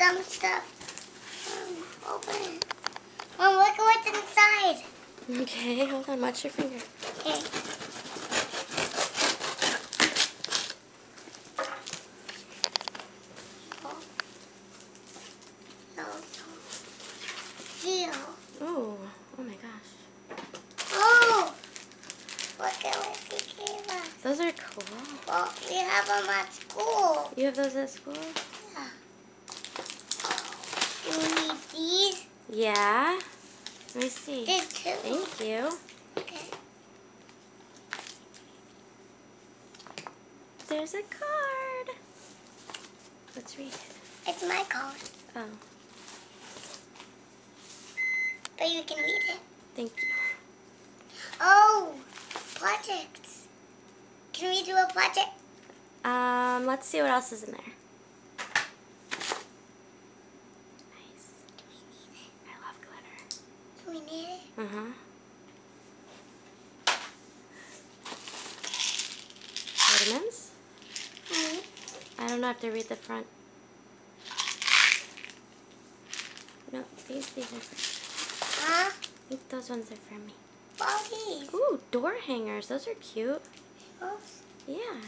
some stuff. Open it. Mom, look at what's inside. Okay, hold on. Watch your finger. Okay. Oh, oh my gosh. Oh, look at what they gave us. Those are cool. Well, we have them at school. You have those at school? Yeah. Do we need these? Yeah. Let me see. These two. Thank you. Okay. There's a card. Let's read it. It's my card, Oh, but you can read it. thank you. Oh, projects. Can we do a project? Let's see what else is in there. Nice. Do we need it? I love glitter. Do we need it? Uh-huh. Vitamins? I don't know if to read the front. No, these are for Huh? I think those ones are for me. All these. Ooh, door hangers. Those are cute. Those? Yeah.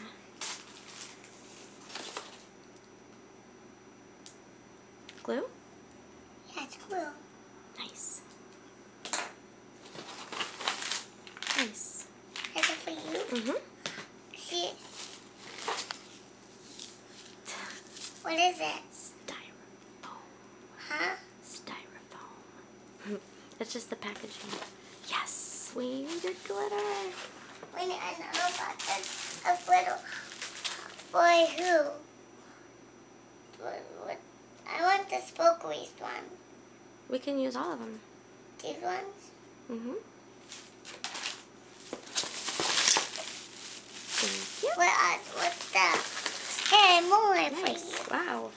Glue? Yeah, it's glue. Nice. Nice. Is it for you? Mm-hmm. See? What is it? Styrofoam. Huh? Styrofoam. That's just the packaging. Yes, we needed glitter. We need another bucket of little. For who? What? I want the Spokewaste one. We can use all of them. These ones? Mm-hmm. Thank you. What's that? Hey, more for Nice. you. Wow.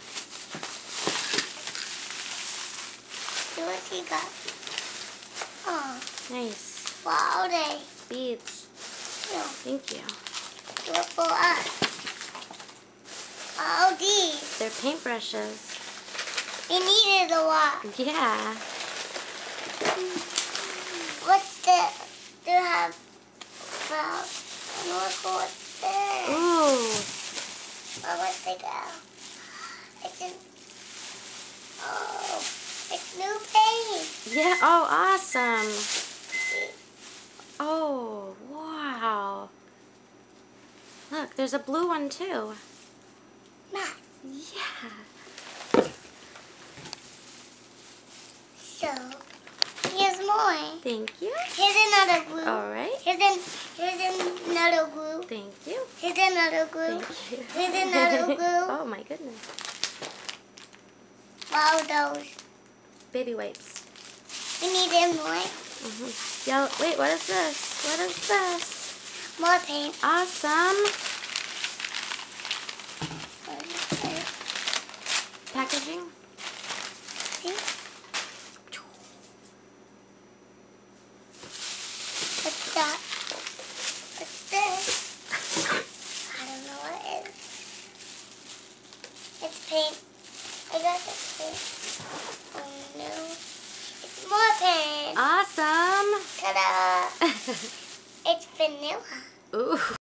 See what you got. Oh, Nice. what are they? Beads. No, Thank you. do it for us. Oh, these. They're paintbrushes. We needed a lot. Yeah. What's this? Do you have about look what's this? Ooh. Oh, what's the girl? It's an it's new paint. Yeah. Oh, awesome. Oh, wow. Look, there's a blue one too. Matt. Yeah. So here's more. Thank you. Here's another glue. All right. Here's another glue. Thank you. Here's another glue. Thank you. Here's another glue. Oh my goodness. Wow, those. Baby wipes. We need them more. Yellow. Wait, what is this? What is this? More paint. Awesome. Packaging. See? What's that? What's this? I don't know what it is. It's paint. I got this paint. Oh no. It's more paint. Awesome. Ta-da! It's vanilla. Ooh.